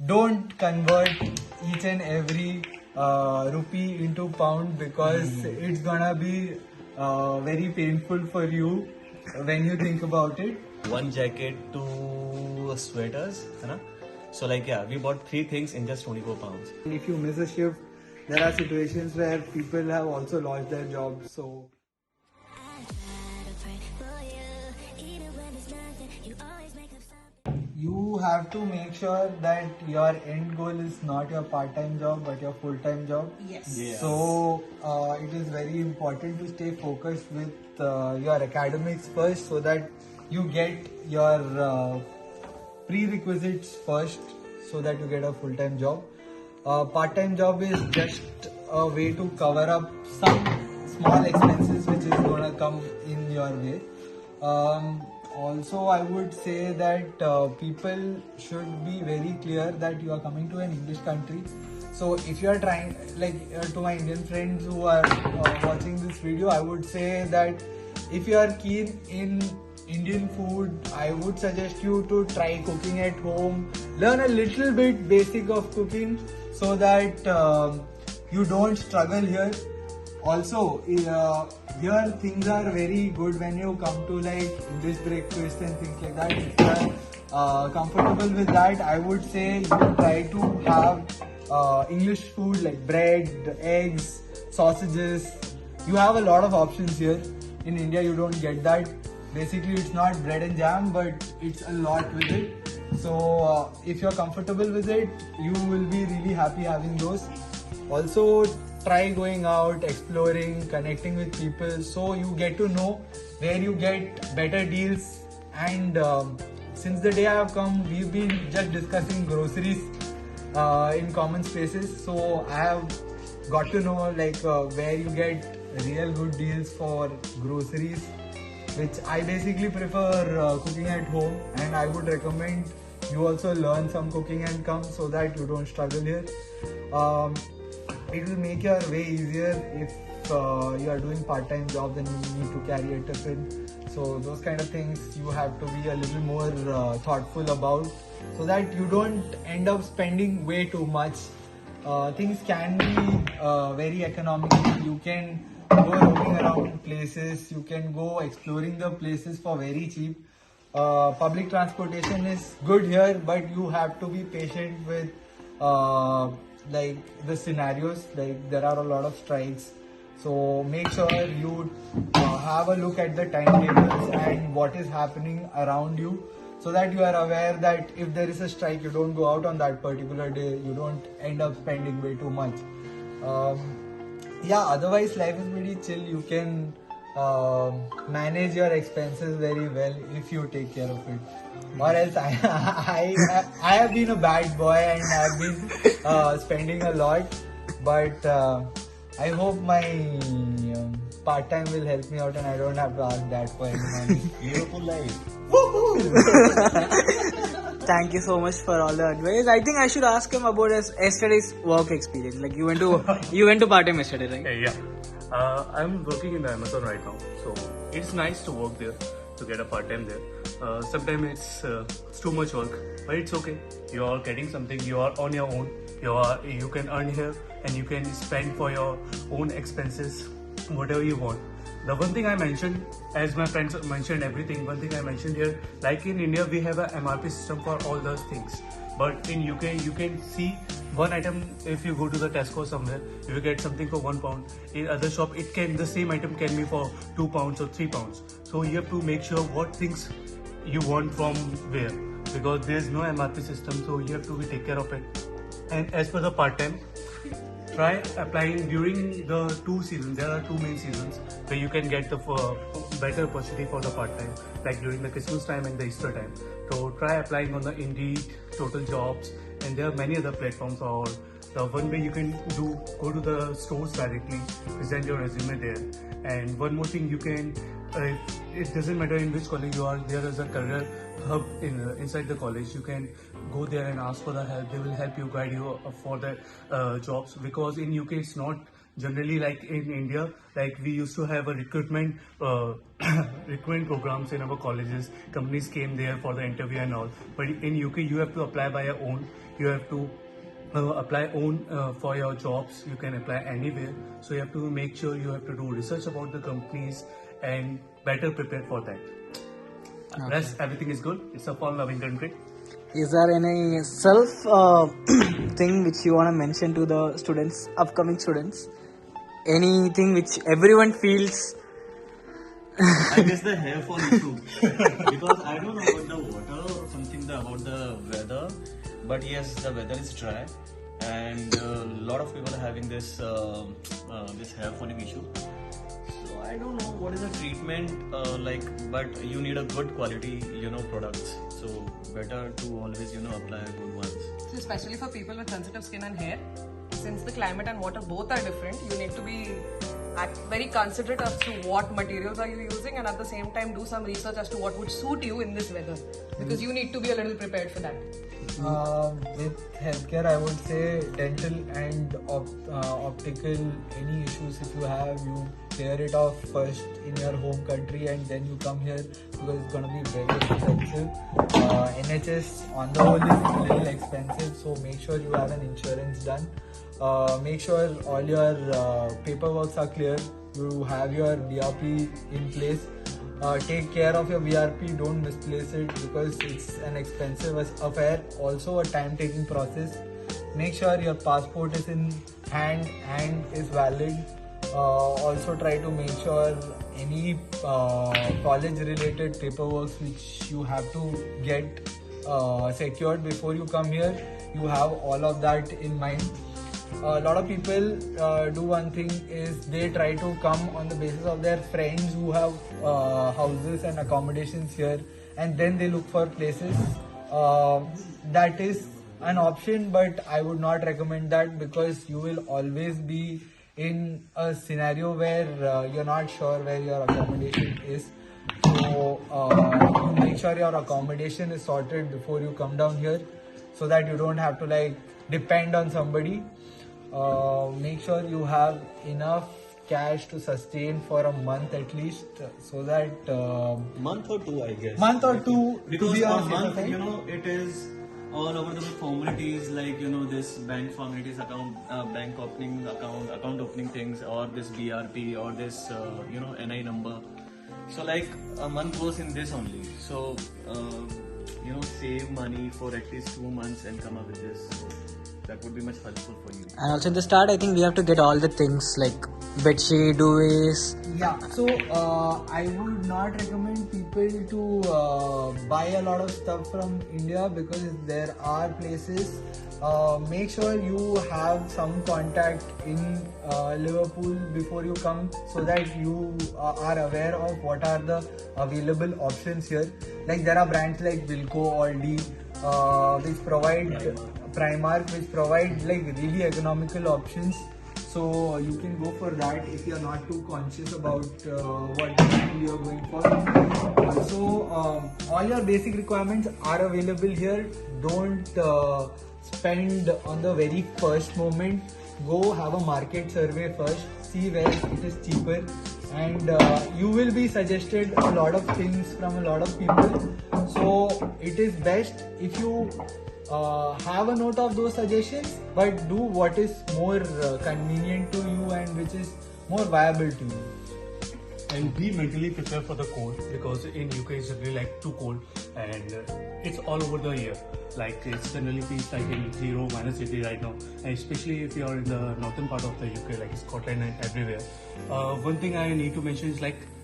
don't convert each and every rupee into pound, because it's gonna be very painful for you when you think about it. One jacket, two sweaters, है ना? So like yeah, we bought 3 things in just 24 pounds. And if you miss a shift, there are situations where people have also lost their jobs. So you have to make sure that your end goal is not your part-time job but your full-time job. Yes. Yeah. So it is very important to stay focused with your academics first, so that you get your prerequisites first, so that you get a full-time job. Part-time job is just a way to cover up some small expenses which is gonna come in your way. Also, I would say that people should be very clear that you are coming to an English country. So if you are trying, like to my Indian friends who are watching this video, I would say that if you are keen in Indian food, I would suggest you to try cooking at home. Learn a little bit basic of cooking, so that you don't struggle here. Also, here things are very good when you come to like English breakfast and things like that. If you are comfortable with that, I would say you try to have English food like bread, eggs, sausages. You have a lot of options here. In India, you don't get that. Basically, it's not bread and jam, but it's a lot with it. So, if you're comfortable with it, you will be really happy having those. Also, try going out, exploring, connecting with people, so you get to know where you get better deals. And since the day I have come, we've been just discussing groceries in common spaces. So I have got to know like where you get real good deals for groceries, which I basically prefer cooking at home, and I would recommend you also learn some cooking and come, so that you don't struggle here. It will make your way easier if you are doing part-time job, then you need to carry a tiffin. So those kind of things you have to be a little more thoughtful about, so that you don't end up spending way too much. Things can be very economical. You can go roaming around places, you can go exploring the places for very cheap. Public transportation is good here, but you have to be patient with like the scenarios. Like there are a lot of strikes, so make sure you have a look at the timetables and what is happening around you, so that you are aware that if there is a strike, you don't go out on that particular day, you don't end up spending way too much. Yeah, otherwise life is pretty chill. You can manage your expenses very well if you take care of it. Or else I have been a bad boy and I've been spending a lot, but I hope my part-time will help me out and I don't have to ask that for any money. Beautiful life. Thank you so much for all the advice. I think I should ask him about his yesterday's work experience. Like you went to part-time yesterday, right? Hey, yeah. I'm working in the Amazon right now, so it's nice to work there, to get a part-time there. Sometimes it's too much work, but it's okay. You are getting something. You are on your own. You can earn here and you can spend for your own expenses, whatever you want. The one thing I mentioned, as my friends mentioned everything, one thing I mentioned here, like in India we have a MRP system for all those things, but in UK you can see one item. If you go to the Tesco somewhere, you will get something for £1. In other shop, the same item can be for £2 or £3. So you have to make sure what things you want from where, because there is no MRP system, so you have to take care of it. And as for the part-time, try applying during the 2 seasons. There are 2 main seasons where you can get the better opportunity for the part-time, like during the Christmas time and the Easter time. So try applying on the Indeed, Total Jobs, and there are many other platforms. Or the one way you can go to the stores directly, present your resume there. And one more thing, you can, it doesn't matter in which college you are, there is a career hub inside the college. You can go there and ask for the help. They will help you, guide you for the jobs, because in UK it's not Generally, like in India, like we used to have a recruitment recruitment programs in our colleges. Companies came there for the interview and all. But in UK, you have to apply by your own. You have to apply own for your jobs. You can apply anywhere. So you have to make sure you have to do research about the companies and better prepare for that. Rest everything is good. It's a fun-loving country. Is there any self thing which you want to mention to the students, upcoming students? Anything which everyone feels? I guess the hair fall issue. Because I don't know about the water or something about the weather. But yes, the weather is dry. And a lot of people are having this this hair falling issue. So I don't know what is the treatment but you need a good quality, products. So better to always, apply good ones. So especially for people with sensitive skin and hair, since the climate and water both are different, you need to be very considerate as to what materials are you using, and at the same time do some research as to what would suit you in this weather, because you need to be a little prepared for that. With healthcare, I would say dental and optical, any issues if you have, you clear it off first in your home country and then you come here, because it's gonna be very expensive. NHS on the whole is a little expensive, so make sure you have an insurance done. Make sure all your paperwork are clear. You have your BRP in place. Take care of your VRP, don't misplace it, because it's an expensive affair, also a time-taking process. Make sure your passport is in hand and is valid. Also try to make sure any college-related paperwork which you have to get secured before you come here, you have all of that in mind. A lot of people do one thing is they try to come on the basis of their friends who have houses and accommodations here, and then they look for places. That is an option, but I would not recommend that, because you will always be in a scenario where you're not sure where your accommodation is. So you make sure your accommodation is sorted before you come down here, so that you don't have to depend on somebody. Make sure you have enough cash to sustain for a month at least, so that Month or two, I guess. month or two, Because to be a on safer month, side. it is all over the formalities, this bank formalities account, bank opening account opening things, or this BRP, or this NI number. So a month goes in this only. So save money for at least 2 months and come up with this. So that would be much helpful for you. And also in the start, I think we have to get all the things like bedsheet, duvets. Yeah, so I would not recommend people to buy a lot of stuff from India, because there are places. Make sure you have some contact in Liverpool before you come, so that you are aware of what are the available options here. Like there are brands like Wilko, Aldi, which provide Primark, which provide really economical options. So you can go for that if you are not too conscious about what exactly you are going for. Also, all your basic requirements are available here. Don't spend on the very first moment. Go have a market survey first. See where it is cheaper, and you will be suggested a lot of things from a lot of people. So it is best if you have a note of those suggestions, but do what is more convenient to you and which is more viable to you. And be mentally prepared for the cold, because in UK it's really too cold, and it's all over the year. It's generally feels in 0 minus degree right now, and especially if you are in the northern part of the UK, like Scotland and everywhere. One thing I need to mention is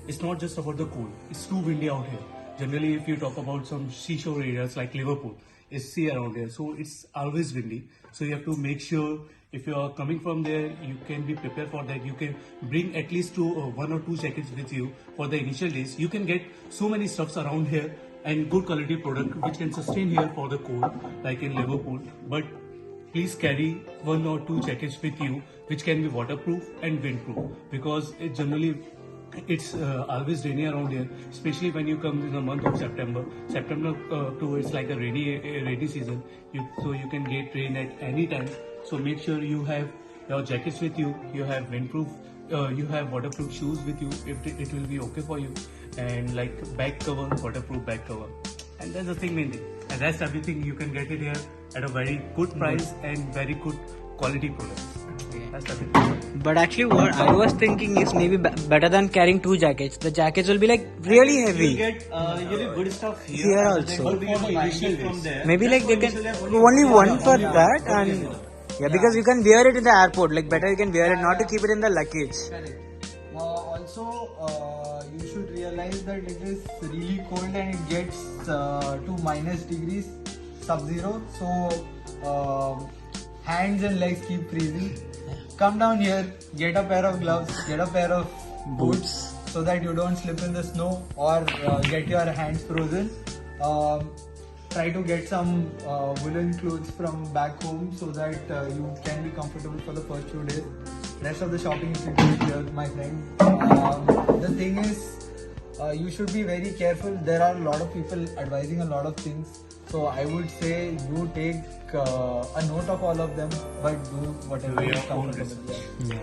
it's not just about the cold; it's too windy out here. Generally, if you talk about some seashore areas like Liverpool, it's sea around here, so it's always windy. So you have to make sure, if you are coming from there, you can be prepared for that. You can bring at least 1 or 2 jackets with you for the initial days. You can get so many stuffs around here and good quality product which can sustain here for the cold, like in Liverpool. But please carry 1 or 2 jackets with you which can be waterproof and windproof, because it's always rainy around here, especially when you come in the month of September. September to it's like a rainy season, so you can get rain at any time. So make sure you have your jackets with you, you have windproof, you have waterproof shoes with you, it will be okay for you, and like back cover, waterproof back cover, and that's the thing main thing. And that's everything you can get it here at a very good price and very good quality products. That's everything. But actually, what I was thinking is maybe better than carrying 2 jackets. The jackets will be like really You'll heavy. get really good stuff here. Here and also. then will be initial from there. Maybe like they can only one for that, and yeah, because you can wear it in the airport. Like better you can wear it, not to keep it in the luggage. Correct. Also, you should realize that it is really cold and it gets to minus degrees sub-zero. So hands and legs keep freezing. Come down here, get a pair of gloves, get a pair of boots so that you don't slip in the snow or get your hands frozen. Try to get some woolen clothes from back home so that you can be comfortable for the first few days. Rest of the shopping you can do here, my friend. The thing is, you should be very careful. There are a lot of people advising a lot of things. So I would say you take a note of all of them, but do whatever you are comfortable with. Yeah.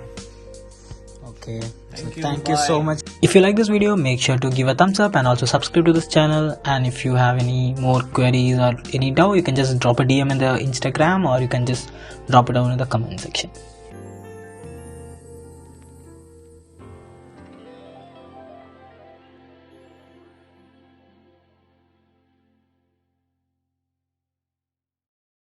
Okay. Thank you. Thank you Bye. so much. If you like this video, make sure to give a thumbs up and also subscribe to this channel. And if you have any more queries or any doubt, you can just drop a DM in the Instagram or you can just drop it down in the comment section.